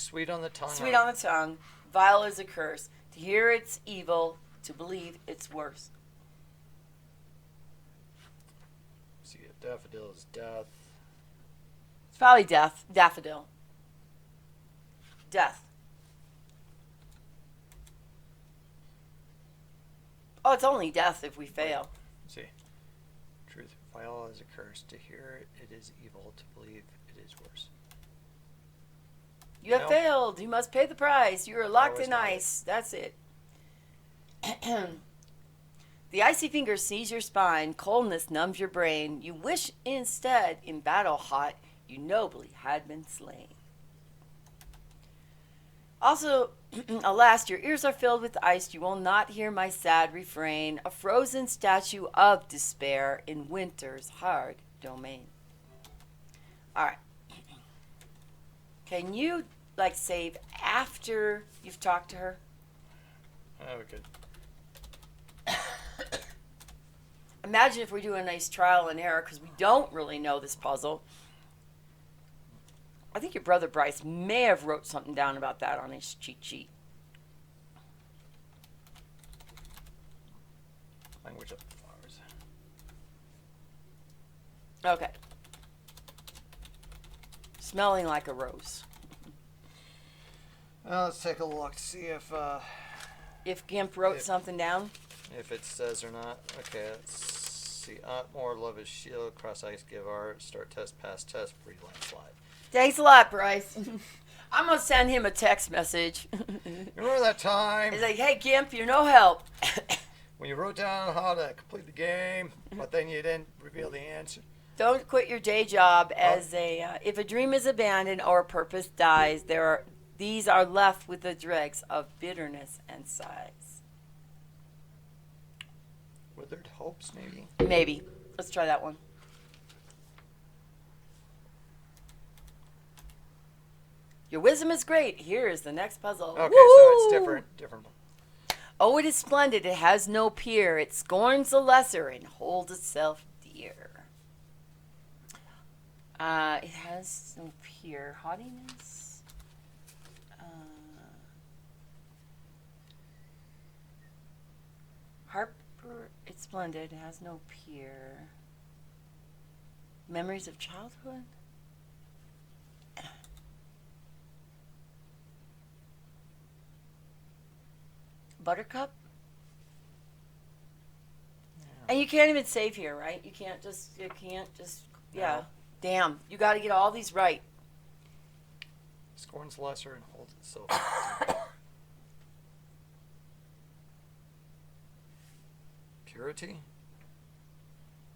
Sweet on the tongue. Sweet on the tongue. Vile is a curse. To hear it's evil. To believe it's worse. See, a daffodil is death. It's probably death. Daffodil. Death. Oh, it's only death if we fail. See, truth, vile is a curse. To hear it is evil. To believe it is worse. You have failed. You must pay the price. You are locked in not ice. That's it. The icy finger seize your spine. Coldness numbs your brain. You wish instead, in battle hot, you nobly had been slain. Also, alas, your ears are filled with ice. You will not hear my sad refrain. A frozen statue of despair in winter's hard domain. All right. Can you, save after you've talked to her? Oh, we could. Imagine if we do a nice trial and error, because we don't really know this puzzle. I think your brother Bryce may have wrote something down about that on his cheat sheet. Language of the flowers. Okay. Smelling like a rose. Well, let's take a look. See if Gimp wrote something down. If it says or not. Okay, let's see. More love is shield. Cross ice, give art. Start test, pass test. Breathe Lancelot. Thanks a lot, Bryce. I'm going to send him a text message. Remember that time? He's like, hey, Gimp, you're no help. When you wrote down how to complete the game, but then you didn't reveal the answer. Don't quit your day job as if a dream is abandoned or a purpose dies, these are left with the dregs of bitterness and sighs. Withered hopes, maybe? Maybe. Let's try that one. Your wisdom is great. Here is the next puzzle. Okay, Woo! so it's different. Oh, it is splendid. It has no peer. It scorns the lesser and holds itself dear. It has no peer. Haughtiness. Harper. It's splendid. It has no peer. Memories of childhood. Buttercup? Yeah. And you can't even save here, right? You can't just, yeah. No. Damn, you got to get all these right. Scorns lesser and holds itself. Purity?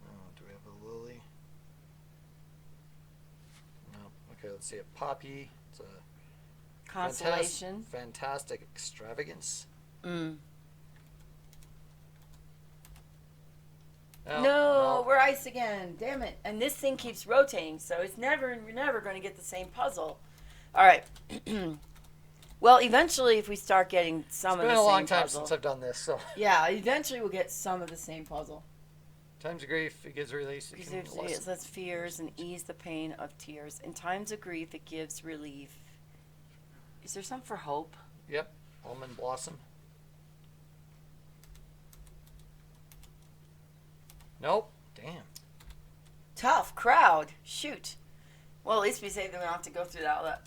Oh, do we have a lily? No. Okay, let's see. A poppy. It's a Consolation. Fantastic extravagance. Mm. No, we're ice again. Damn it. And this thing keeps rotating, so we're never going to get the same puzzle. All right. Well, eventually, if we start getting some of the same puzzle. It's been a long time since I've done this, so. Yeah, eventually we'll get some of the same puzzle. Times of grief, it gives release. It lets fears and ease the pain of tears. In times of grief, it gives relief. Is there something for hope? Yep. Almond blossom. Nope. Damn. Tough crowd. Shoot. Well, at least we say that we don't have to go through that.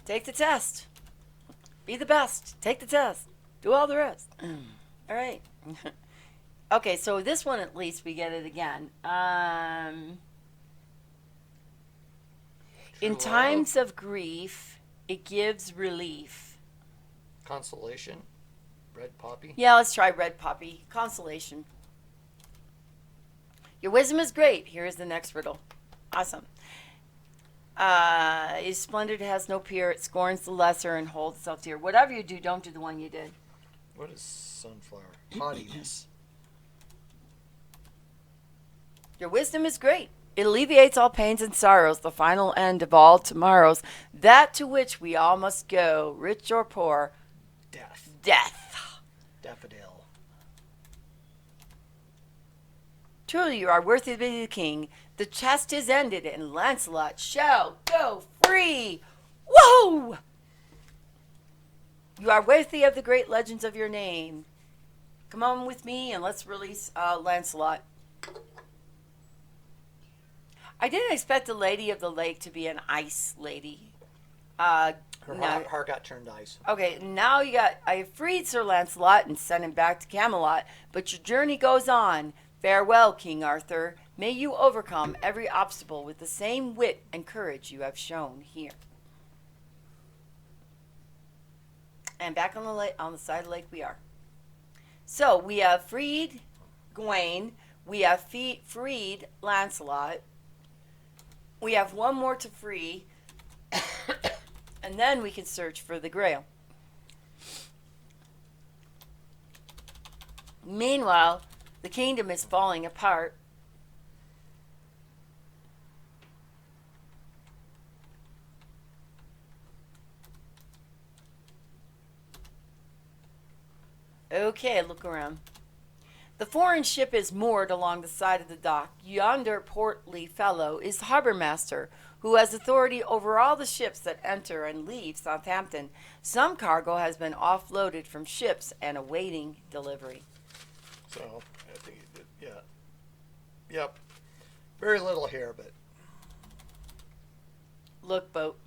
Take the test. Be the best. Take the test. Do all the rest. All right. Okay, so this one at least we get it again. In times of grief, it gives relief. Consolation. Red poppy. Yeah, let's try red poppy. Consolation. Your wisdom is great. Here is the next riddle. Awesome. Is splendid, has no peer. It scorns the lesser and holds itself dear. Whatever you do, don't do the one you did. What is sunflower? Haughtiness. Your wisdom is great. It alleviates all pains and sorrows, the final end of all tomorrows. That to which we all must go, rich or poor. Death. Death. Daffodil. Truly you are worthy to be the king. The chest is ended, and Lancelot shall go free. Whoa! You are worthy of the great legends of your name. Come on with me and let's release Lancelot. I didn't expect the Lady of the Lake to be an ice lady. Her heart got turned ice. Okay, now I have freed Sir Lancelot and sent him back to Camelot, but your journey goes on. Farewell, King Arthur. May you overcome every obstacle with the same wit and courage you have shown here. And back on the side of the lake we are. So we have freed Gawain. We have freed Lancelot. We have one more to free. And then we can search for the Grail. Meanwhile, the kingdom is falling apart. Okay, look around. The foreign ship is moored along the side of the dock. Yonder portly fellow is the harbor master, who has authority over all the ships that enter and leave Southampton. Some cargo has been offloaded from ships and awaiting delivery. So, I think he did, yeah. Yep. Very little here, but... Look, boat.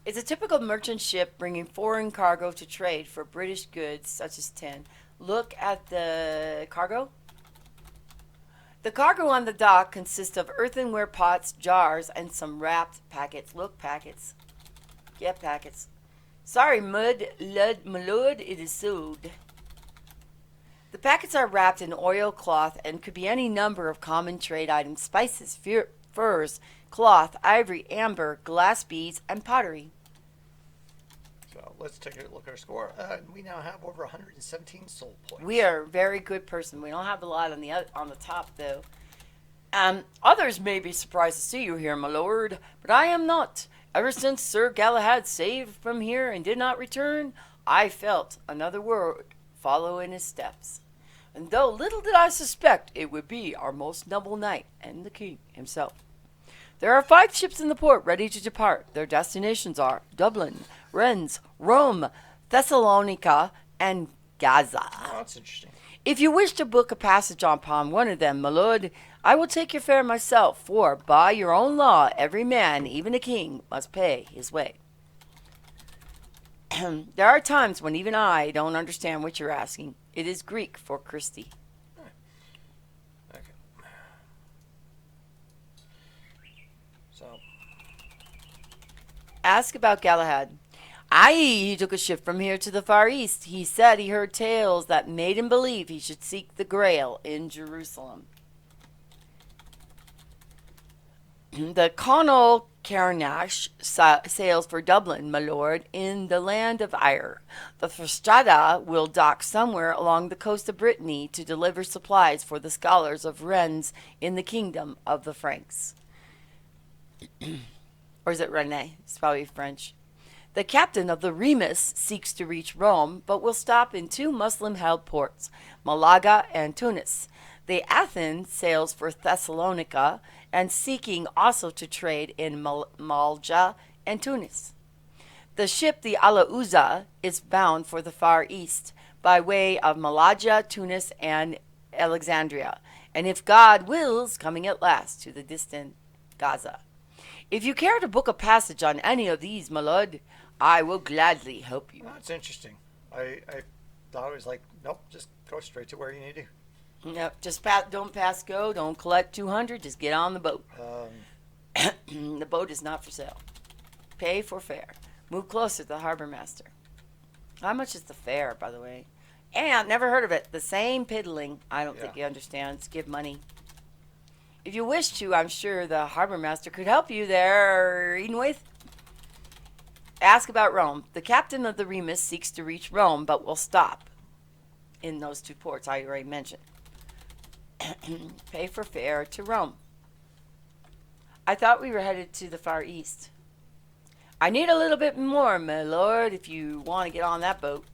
It's a typical merchant ship bringing foreign cargo to trade for British goods such as tin. Look at the cargo. The cargo on the dock consists of earthenware pots, jars, and some wrapped packets. Look, packets. Get packets. Sorry, my lord, it is sold. The packets are wrapped in oil cloth and could be any number of common trade items: spices, furs, cloth, ivory, amber, glass beads, and pottery. So let's take a look at our score. We now have over 117 soul points. We are a very good person. We don't have a lot on the top, though. Others may be surprised to see you here, my lord, but I am not. Ever since Sir Galahad saved from here and did not return, I felt another word follow in his steps. And though little did I suspect it would be our most noble knight and the king himself. There are 5 ships in the port ready to depart. Their destinations are Dublin, Rennes, Rome, Thessalonica, and Gaza. Oh, that's interesting. If you wish to book a passage upon one of them, my lord, I will take your fare myself, for by your own law, every man, even a king, must pay his way. There are times when even I don't understand what you're asking. It is Greek for Christie. Okay. So, Ask about Galahad. Aye, he took a ship from here to the Far East. He said he heard tales that made him believe he should seek the Grail in Jerusalem. The Conal Carnash sails for Dublin, my lord, in the land of Ire. The Frustrada will dock somewhere along the coast of Brittany to deliver supplies for the scholars of Rennes in the kingdom of the Franks. Or is it Rennes? It's probably French. The captain of the Remus seeks to reach Rome, but will stop in 2 Muslim-held ports, Malaga and Tunis. The Athens sails for Thessalonica, and seeking also to trade in Malja and Tunis. The ship, the Alauza, is bound for the Far East by way of Malaja, Tunis, and Alexandria, and if God wills, coming at last to the distant Gaza. If you care to book a passage on any of these, my lord, I will gladly help you. that's interesting. I thought it was like, nope, just go straight to where you need to. No, just don't pass go. Don't collect 200. Just get on the boat. The boat is not for sale. Pay for fare. Move closer to the harbor master. How much is the fare, by the way? And never heard of it. The same piddling. I don't think he understands. Give money. If you wish to, I'm sure the harbor master could help you there, Edenwaith. Ask about Rome. The captain of the Remus seeks to reach Rome, but will stop in those 2 ports I already mentioned. Pay for fare to Rome. I thought we were headed to the Far East. I need a little bit more, my lord, if you want to get on that boat.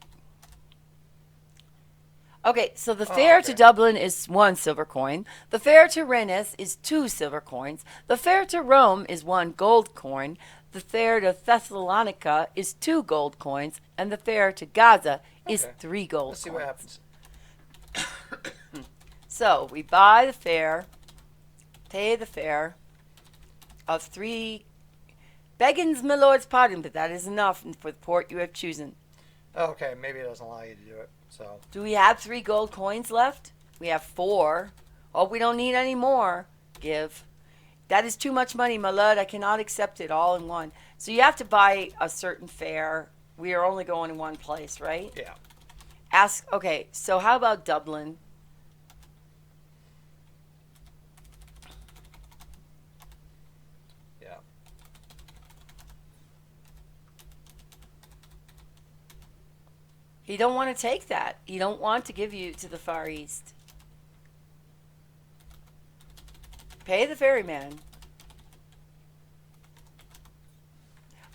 Okay, so the fare to okay. Dublin is 1 silver coin. The fare to Rennes is 2 silver coins. The fare to Rome is 1 gold coin. The fare to Thessalonica is 2 gold coins. And the fare to Gaza is Okay. 3 gold Let's see coins. what happens. So we buy the fare, pay the fare of 3. Beggins, my lord's pardon, but that is enough for the port you have chosen. Okay, maybe it doesn't allow you to do it. So Do we have 3 gold coins left? We have 4. Oh, we don't need any more. Give. That is too much money, my lord. I cannot accept it all in one. So you have to buy a certain fare. We are only going in one place, right? yeah. Ask. Okay, so how about Dublin? Yeah. He don't want to take that. He don't want to give you to the Far East. Pay the ferryman.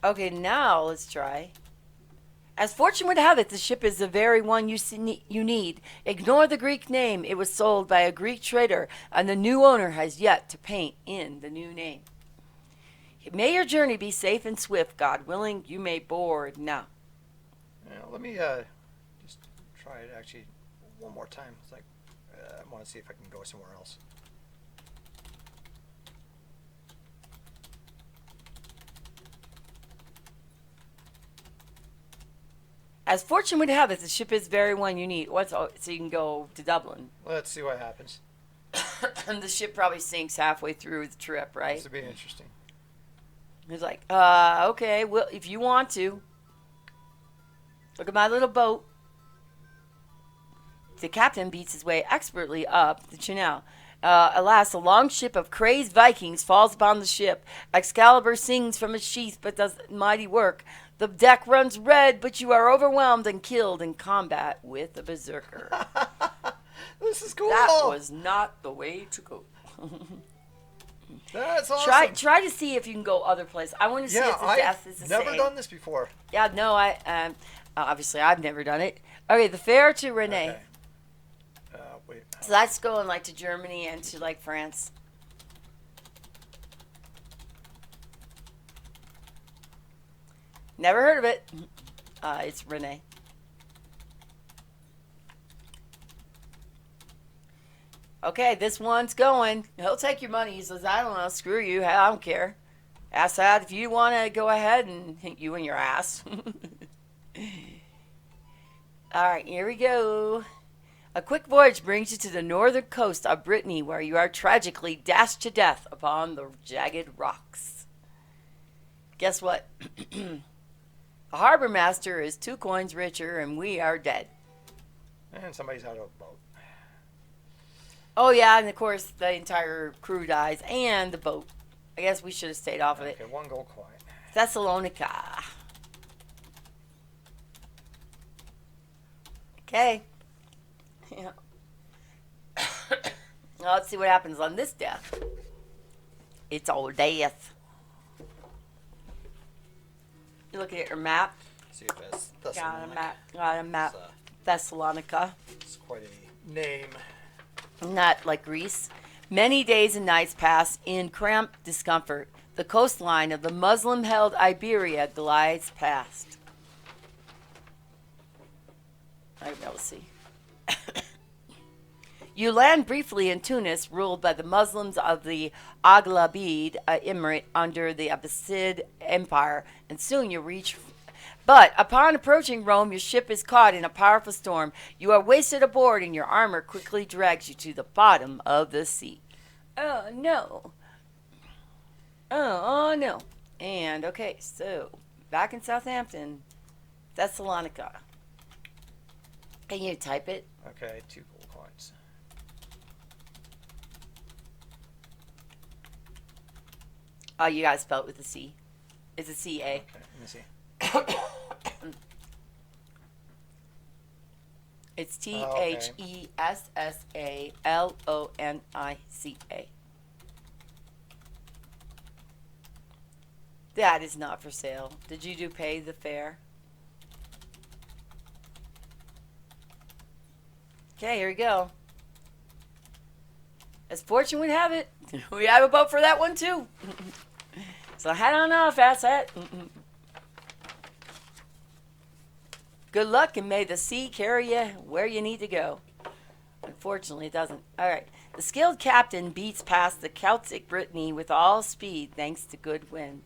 Okay, now let's try. As fortune would have it, the ship is the very one you need. Ignore the Greek name. It was sold by a Greek trader, and the new owner has yet to paint in the new name. May your journey be safe and swift. God willing, you may board now. Let me just try it actually one more time. It's like I want to see if I can go somewhere else. As fortune would have it, the ship is the very one you need. So you can go to Dublin. Let's see what happens. And the ship probably sinks halfway through the trip, right? This would be interesting. He's like, okay, well, if you want to. Look at my little boat. The captain beats his way expertly up the channel. Alas, a long ship of crazed Vikings falls upon the ship. Excalibur sings from his sheath, but does mighty work. The deck runs red, but you are overwhelmed and killed in combat with a berserker. This is cool. That was not the way to go. That's awesome. Try to see if you can go other places. I want to see if the death is the same. I've never done this before. Yeah, no, obviously I've never done it. Okay, the fare to Rennes. Okay. Wait. So that's going like to Germany and to like France. Never heard of it. It's Rennes. Okay, this one's going. He'll take your money. He says, I don't know, screw you. I don't care. Ask that if you want to go ahead and hit you in your ass. All right, here we go. A quick voyage brings you to the northern coast of Brittany, where you are tragically dashed to death upon the jagged rocks. Guess what? A harbor master is 2 coins richer, and we are dead. And somebody's out of a boat. Oh, yeah, and of course, the entire crew dies, and the boat. I guess we should have stayed off of it. Okay, 1 gold coin. Thessalonica. Okay. Yeah. Now let's see what happens on this death. It's all death. You looking at your map? See if it's Got a Thessalonica. map. Got a map. Thessalonica. It's quite a name. Not like Greece. Many days and nights pass in cramped discomfort. The coastline of the Muslim-held Iberia glides past. I will see. You land briefly in Tunis, ruled by the Muslims of the Aghlabid Emirate under the Abbasid Empire, and soon you reach. But upon approaching Rome, your ship is caught in a powerful storm. You are wasted aboard, and your armor quickly drags you to the bottom of the sea. Oh no! Oh no! And okay, so back in Southampton, Thessalonica. Can you type it? Okay, 2 gold coins. Oh, you gotta spell it with a C. It's a C-A. Okay, let me see. It's Thessalonica. That is not for sale. Did you do pay the fare? Okay, here we go. As fortune would have it, we have a boat for that one too. So head on off, asshat. Good luck, and may the sea carry you where you need to go. Unfortunately, it doesn't. All right. The skilled captain beats past the Celtic Brittany with all speed thanks to good wind.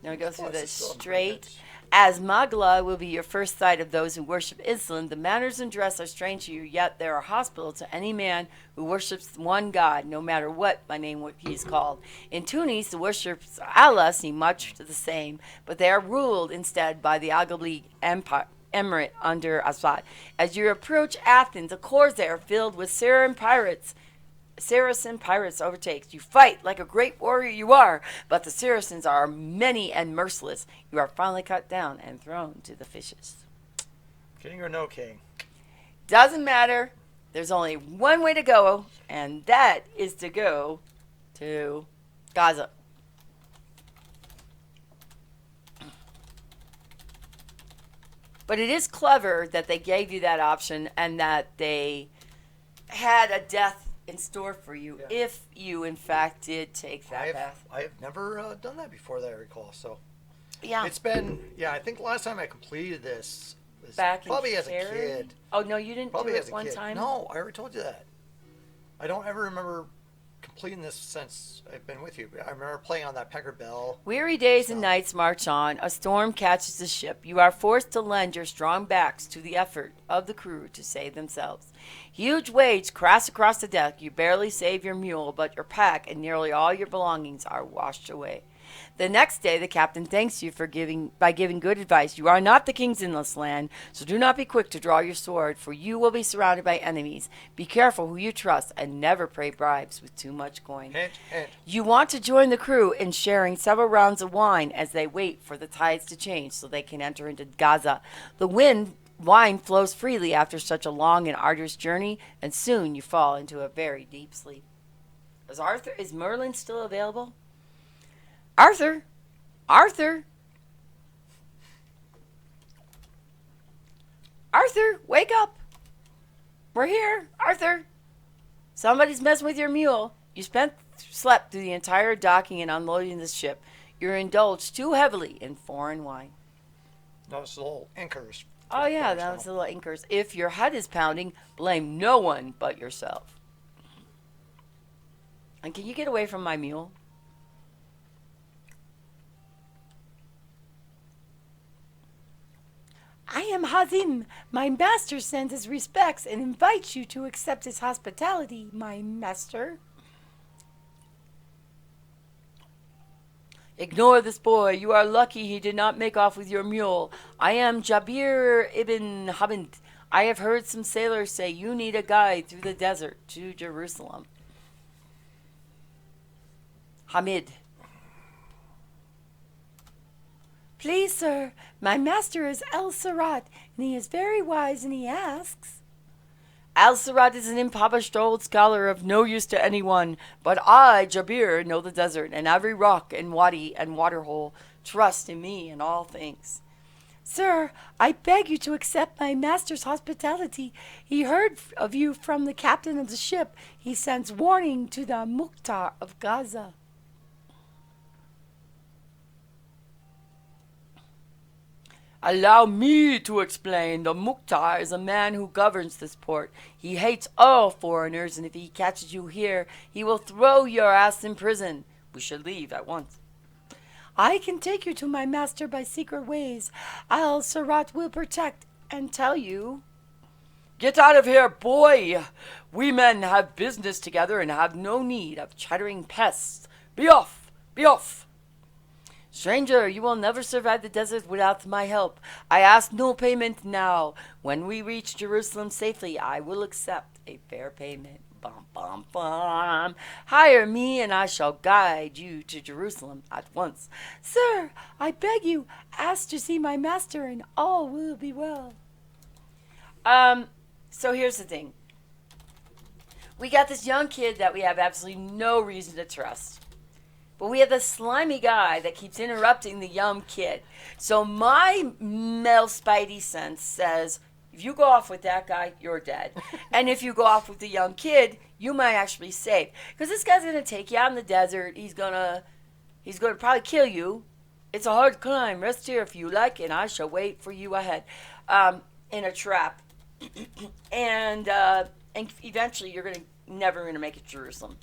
Now we go through the strait. As Magla will be your first sight of those who worship Islam, the manners and dress are strange to you, yet they are hospitable to any man who worships one God, no matter what he is called. In Tunis, the worships of Allah seem much the same, but they are ruled instead by the Aghabli Empire. Emirate under Assad. As you approach Athens, a corsair filled with Saracen pirates overtakes. You fight like a great warrior you are, but the Saracens are many and merciless. You are finally cut down and thrown to the fishes. King or no king? Doesn't matter. There's only one way to go, and that is to go to Gaza. But it is clever that they gave you that option and that they had a death in store for you if you, in fact, did take that path. I have never done that before that I recall. So yeah, it's been, I think the last time I completed this was back probably in as a kid. Oh, no, you didn't Probably do as it a one kid. time? No, I already told you that. I don't ever remember completing this since I've been with you. I remember playing on that Pecker Bell. Weary days and nights march on. A storm catches the ship. You are forced to lend your strong backs to the effort of the crew to save themselves. Huge waves crash across the deck. You barely save your mule, but your pack and nearly all your belongings are washed away. The next day, the captain thanks you by giving good advice. You are not the kings in this land, so do not be quick to draw your sword, for you will be surrounded by enemies. Be careful who you trust, and never pay bribes with too much coin. Hint. You want to join the crew in sharing several rounds of wine as they wait for the tides to change so they can enter into Gaza. The wine flows freely after such a long and arduous journey, and soon you fall into a very deep sleep. Is Merlin still available? Arthur! Arthur! Arthur, wake up! We're here, Arthur! Somebody's messing with your mule. You slept through the entire docking and unloading the ship. You're indulged too heavily in foreign wine. Those little anchors. Oh yeah, those little anchors. If your head is pounding, blame no one but yourself. And can you get away from my mule? I am Hazim. My master sends his respects and invites you to accept his hospitality, my master. Ignore this boy. You are lucky he did not make off with your mule. I am Jabir ibn Hamid. I have heard some sailors say you need a guide through the desert to Jerusalem. Hamid. Please, sir, my master is El-Sarat, and he is very wise, and he asks. El-Sarat is an impoverished old scholar of no use to anyone, but I, Jabir, know the desert, and every rock and wadi and waterhole. Trust in me in all things. Sir, I beg you to accept my master's hospitality. He heard of you from the captain of the ship. He sends warning to the Mukhtar of Gaza. Allow me to explain. The Mukhtar is a man who governs this port. He hates all foreigners, and if he catches you here, he will throw your ass in prison. We should leave at once. I can take you to my master by secret ways. Al-Sarat will protect and tell you. Get out of here, boy! We men have business together and have no need of chattering pests. Be off! Be off! Stranger, you will never survive the desert without my help. I ask no payment now. When we reach Jerusalem safely, I will accept a fair payment. Bum, bum, bum. Hire me, and I shall guide you to Jerusalem at once. Sir, I beg you, ask to see my master, and all will be well. So here's the thing. We got this young kid that we have absolutely no reason to trust. But we have this slimy guy that keeps interrupting the young kid. So my male spidey sense says, If you go off with that guy, you're dead. And if you go off with the young kid, you might actually save. Because this guy's going to take you out in the desert. He's going to probably kill you. It's a hard climb. Rest here if you like, and I shall wait for you ahead. In a trap. And eventually you're never going to make it to Jerusalem.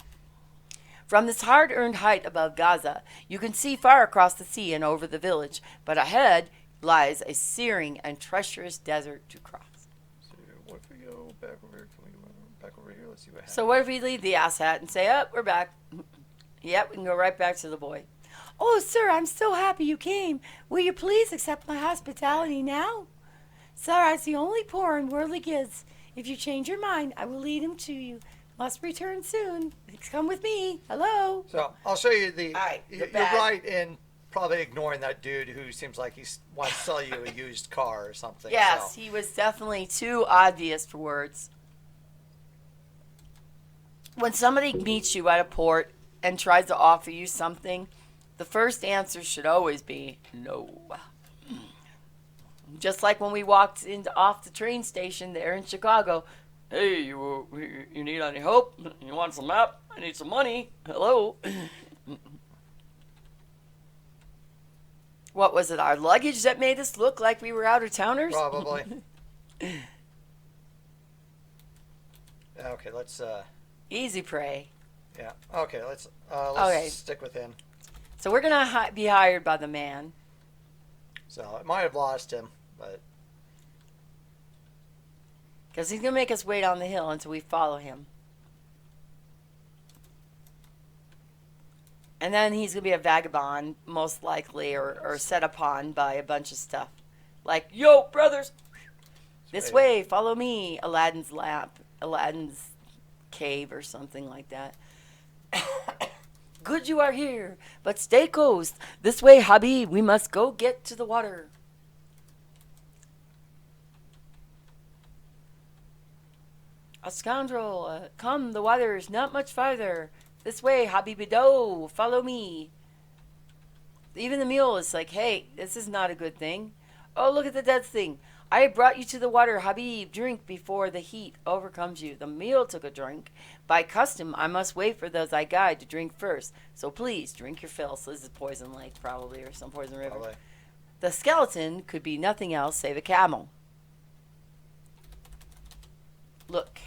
From this hard-earned height above Gaza, you can see far across the sea and over the village. But ahead lies a searing and treacherous desert to cross. So what if we go back over here? Can we go back over here? Let's see what happens. So what if we leave the ass hat and say, oh, we're back. Yep, we can go right back to the boy. Oh, sir, I'm so happy you came. Will you please accept my hospitality now? Sir, I see only poor and worldly goods. If you change your mind, I will lead him to you. Must return soon. Come with me. Hello. So I'll show you the. All right, you're right in probably ignoring that dude who seems like he wants to sell you a used car or something. Yes, so. he was definitely too obvious for words. When somebody meets you at a port and tries to offer you something, the first answer should always be no. Just like when we walked off the train station there in Chicago. Hey, you need any help? You want some map? I need some money. Hello. What was it, our luggage that made us look like we were out-of-towners? Probably. Okay, let's... Easy prey. Yeah, okay, let's Okay. stick with him. So we're going to be hired by the man. So I might have lost him, but... Because he's going to make us wait on the hill until we follow him. And then he's going to be a vagabond, most likely, or set upon by a bunch of stuff. Like, yo, brothers, this way, follow me. Aladdin's lamp, Aladdin's cave or something like that. Good you are here, but stay coast. This way, Habib, we must go get to the water. A scoundrel, come, the water is not much farther. This way, Habibido, follow me. Even the mule is like, hey, this is not a good thing. Oh, look at the dead thing. I have brought you to the water, Habib. Drink before the heat overcomes you. The mule took a drink. By custom, I must wait for those I guide to drink first. So please, drink your fill. So this is Poison Lake, probably, or some poison river. Probably. The skeleton could be nothing else save a camel. Look,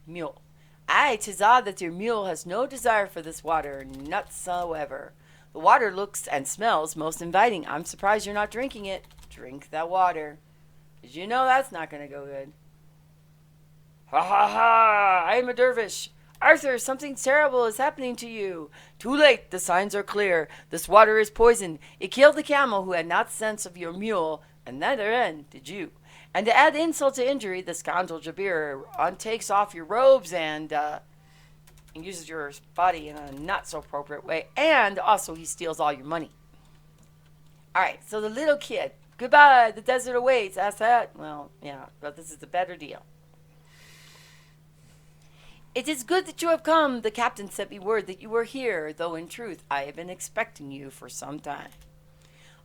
mule. Aye, 'tis odd that your mule has no desire for this water, whatsoever. The water looks and smells most inviting. I'm surprised you're not drinking it. Drink that water. Did you know that's not going to go good? Ha ha ha! I am a dervish. Arthur, something terrible is happening to you. Too late. The signs are clear. This water is poisoned. It killed the camel who had not sense of your mule, and neither then did you. And to add insult to injury, the scoundrel Jabir takes off your robes and uses your body in a not so appropriate way. And also he steals all your money. All right, so the little kid. Goodbye, the desert awaits. Ask that. Well, yeah, but this is a better deal. It is good that you have come. The captain sent me word that you were here, though in truth I have been expecting you for some time.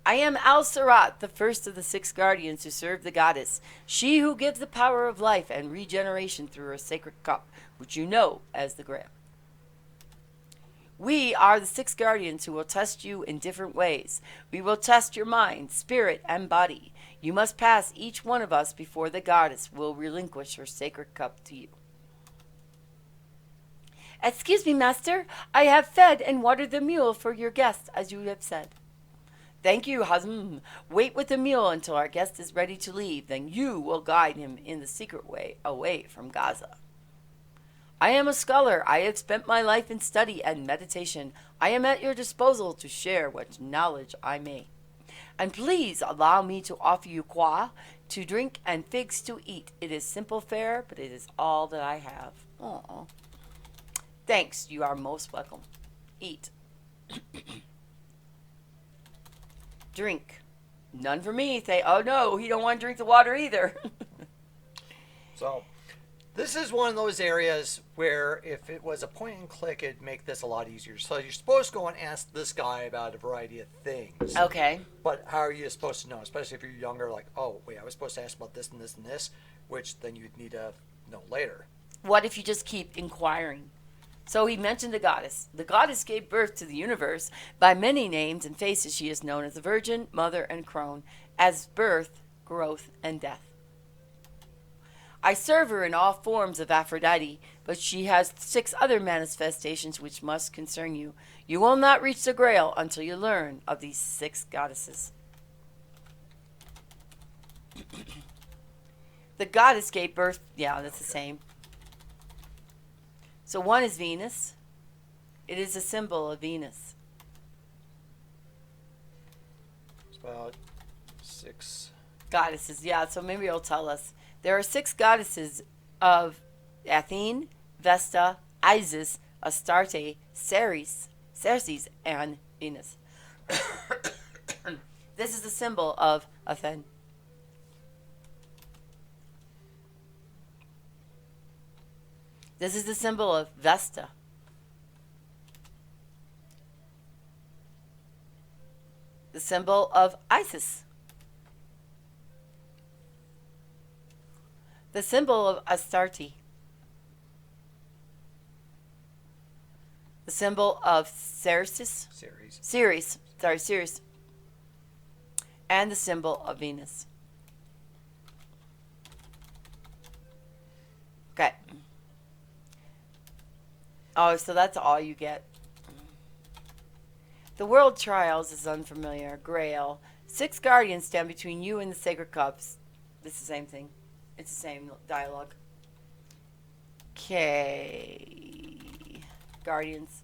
I am Al-Sarat, the first of the 6 guardians who serve the goddess, she who gives the power of life and regeneration through her sacred cup, which you know as the Grail. We are the 6 guardians who will test you in different ways. We will test your mind, spirit, and body. You must pass each one of us before the goddess will relinquish her sacred cup to you. Excuse me, master. I have fed and watered the mule for your guest, as you have said. Thank you, Hazm. Wait with the mule until our guest is ready to leave. Then you will guide him in the secret way away from Gaza. I am a scholar. I have spent my life in study and meditation. I am at your disposal to share what knowledge I may. And please allow me to offer you qua to drink and figs to eat. It is simple fare, but it is all that I have. Aww. Thanks. You are most welcome. Eat. Drink. None for me. Say, oh no, he don't want to drink the water either. So, this is one of those areas where if it was a point and click, it'd make this a lot easier. So you're supposed to go and ask this guy about a variety of things. Okay. But how are you supposed to know? Especially if you're younger, like, oh, wait, I was supposed to ask about this and this and this. which then you'd need to know later. What if you just keep inquiring? So he mentioned the goddess. The goddess gave birth to the universe. By many names and faces she is known as the Virgin, Mother, and Crone, as birth, growth, and death. I serve her in all forms of Aphrodite, but she has 6 other manifestations which must concern you. You will not reach the Grail until you learn of these 6 goddesses. The goddess gave birth, yeah, that's the same. So one is Venus. It is a symbol of Venus. It's about 6 goddesses, yeah, so maybe it'll tell us. There are 6 goddesses of Athene, Vesta, Isis, Astarte, Ceres, and Venus. This is the symbol of Athene. This is the symbol of Vesta. The symbol of Isis. The symbol of Astarte. The symbol of Ceres. Ceres. And the symbol of Venus. Okay. Oh, so that's all you get. The world trials is unfamiliar. Grail. 6 guardians stand between you and the sacred cups. It's the same thing. It's the same dialogue. Okay. Guardians.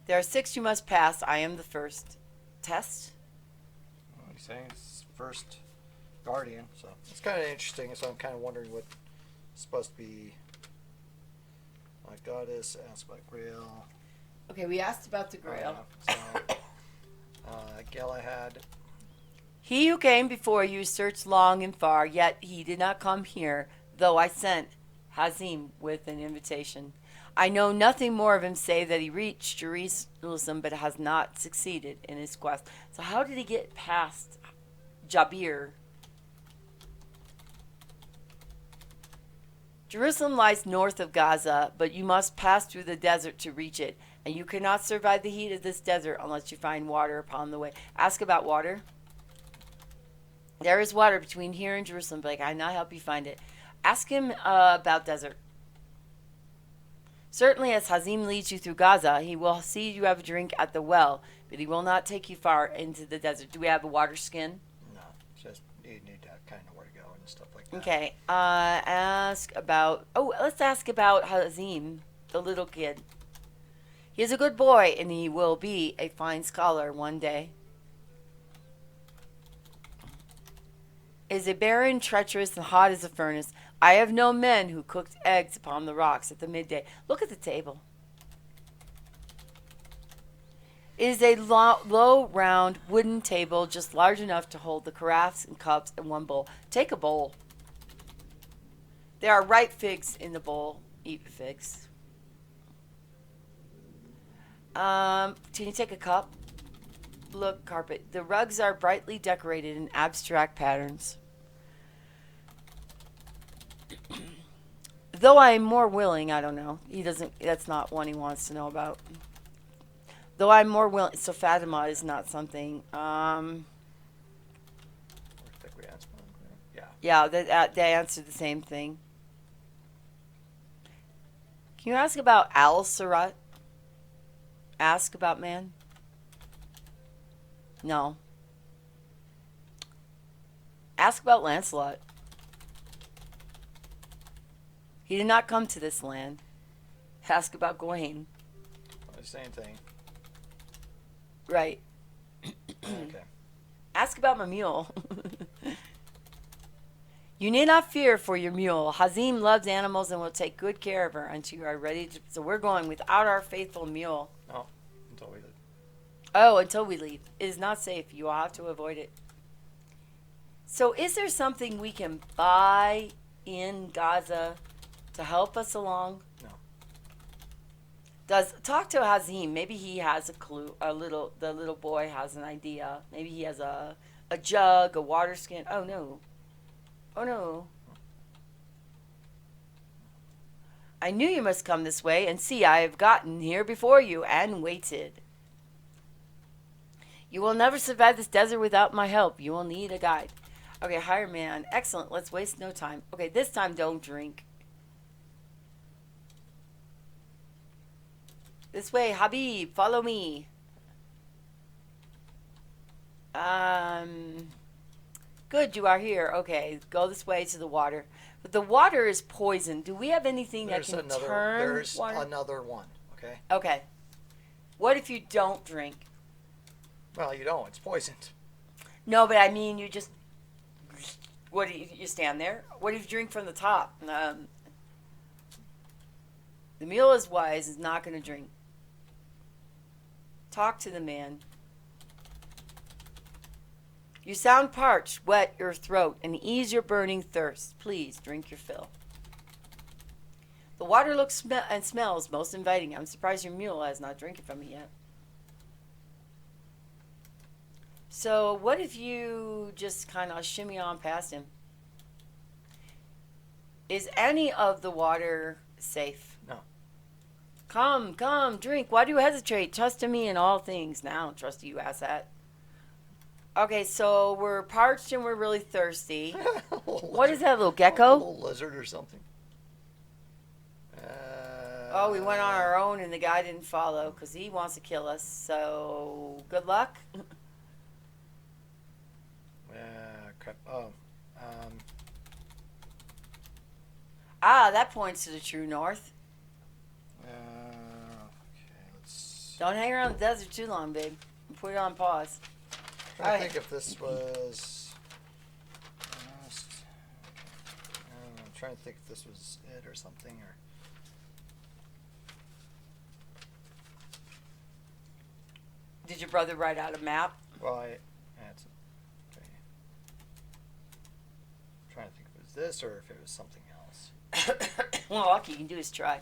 There are 6 you must pass. I am the first. Test? Well, he's saying it's first guardian, so it's kind of interesting. So I'm kind of wondering what it's supposed to be. My goddess asked about Grail. Okay, we asked about the Grail. Galahad. He who came before you searched long and far, yet he did not come here, though I sent Hazim with an invitation. I know nothing more of him save that he reached Jerusalem but has not succeeded in his quest. So how did he get past Jabir? Jerusalem lies north of Gaza, but you must pass through the desert to reach it, and you cannot survive the heat of this desert unless you find water upon the way. Ask about water. There is water between here and Jerusalem, but I cannot help you find it. Ask him about desert. Certainly, as Hazim leads you through Gaza, he will see you have a drink at the well, but he will not take you far into the desert. Do we have a water skin? No, just you need to kind of know where to go and stuff like that. Okay. Let's ask about Hazim, the little kid. He is a good boy, and he will be a fine scholar one day. Is a barren, treacherous, and hot as a furnace. I have known men who cooked eggs upon the rocks at the midday. Look at the table. It is a low, round, wooden table just large enough to hold the carafes and cups in one bowl. Take a bowl. There are ripe figs in the bowl. Eat the figs. Can you take a cup? Look, carpet. The rugs are brightly decorated in abstract patterns. Though I am more willing, I don't know. That's not one he wants to know about. Though I'm more willing, so Fatima is not something. I think we answered one. Yeah, they answered the same thing. Can you ask about Al-Sarat? Ask about man? No. Ask about Lancelot. He did not come to this land. Ask about Gawain. The same thing. Right. Okay. Ask about my mule. You need not fear for your mule. Hazim loves animals and will take good care of her until you are ready to. So we're going without our faithful mule. No, until we leave. Oh, until we leave. It is not safe. You will have to avoid it. So is there something we can buy in Gaza to help us along? No. Talk to Hazim. Maybe he has a clue. The little boy has an idea. Maybe he has a jug, a water skin. Oh no. I knew you must come this way, and see, I have gotten here before you and waited. You will never survive this desert without my help. You will need a guide. Okay, hired man. Excellent. Let's waste no time. Okay, this time don't drink. This way, Habib. Follow me. Good, you are here. Okay, go this way to the water. But the water is poison. Do we have anything that can turn There's water? another one, okay? Okay. What if you don't drink? Well, you don't. It's poisoned. No, but I mean, you just... What do you stand there? What if you drink from the top? The mule is wise, is not going to drink. Talk to the man. You sound parched, wet your throat, and ease your burning thirst. Please drink your fill. The water looks and smells most inviting. I'm surprised your mule has not drinking from it yet. So what if you just kind of shimmy on past him? Is any of the water safe? No. Come, drink. Why do you hesitate? Trust in me in all things. Now, I don't trust you, asshat. Okay, so we're parched and we're really thirsty. What is that, little gecko? A little lizard or something. Oh, we went on our own and the guy didn't follow because he wants to kill us. So, good luck. Crap. Oh. That points to the true north. Okay, let's... Don't hang around the desert too long, babe. Put it on pause. I think if this was... I'm trying to think if this was it or something, or... Did your brother write out a map? Well, okay. I'm trying to think if it was this or if it was something else. Well, all you can do is try.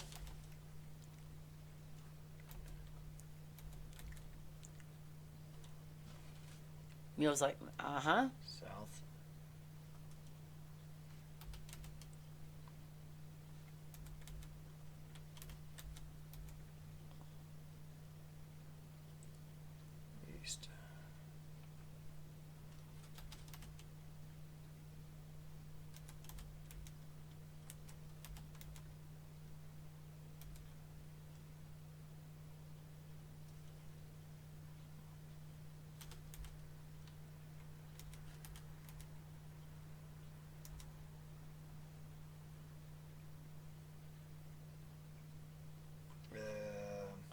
Mule's like, uh-huh. South. East.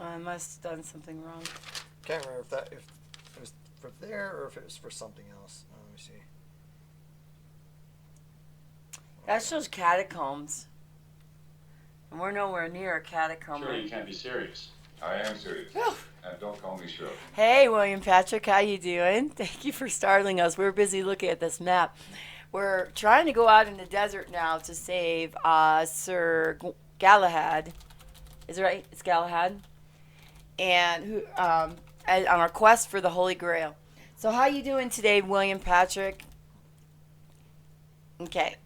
I must have done something wrong. Can't remember if it was for there or if it was for something else. Let me see. That shows catacombs. And we're nowhere near a catacomb. Sure, you can't be serious. I am serious. And don't call me Shirley. Hey, William Patrick, how you doing? Thank you for startling us. We're busy looking at this map. We're trying to go out in the desert now to save Sir Galahad. Is it right? It's Galahad. And who on our quest for the Holy Grail. So how you doing today, William Patrick? Okay.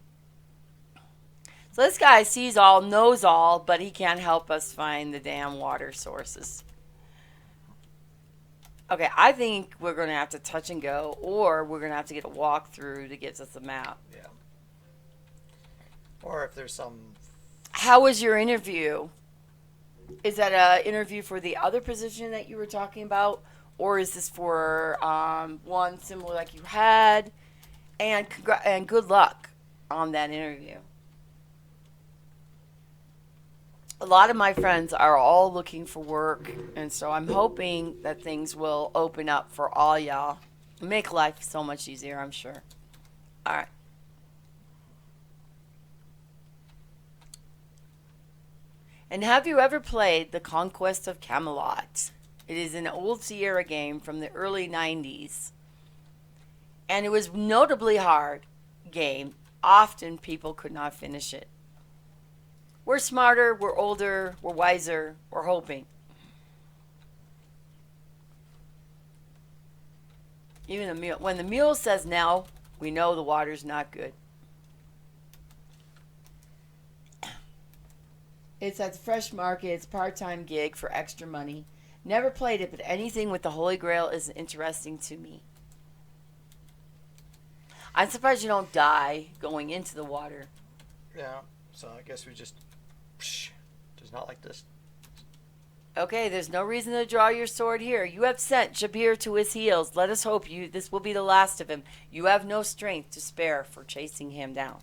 So this guy sees all, knows all, but he can't help us find the damn water sources. Okay, I think we're going to have to touch and go, or we're going to have to get a walkthrough to get us a map. Yeah. Or if there's some... How was your interview? Is that an interview for the other position that you were talking about? Or is this for one similar like you had? And good luck on that interview. A lot of my friends are all looking for work, and so I'm hoping that things will open up for all y'all. Make life so much easier, I'm sure. All right. And have you ever played the Conquest of Camelot? It is an old Sierra game from the early 90s. And it was notably hard game. Often people could not finish it. We're smarter, we're older, we're wiser, we're hoping. Even the mule, when the mule says no, we know the water's not good. It's at the Fresh Market. It's a part-time gig for extra money. Never played it, but anything with the Holy Grail is interesting to me. I'm surprised you don't die going into the water. Yeah. So I guess we just does not like this. Okay, there's no reason to draw your sword here. You have sent Jabir to his heels. Let us hope this will be the last of him. You have no strength to spare for chasing him down.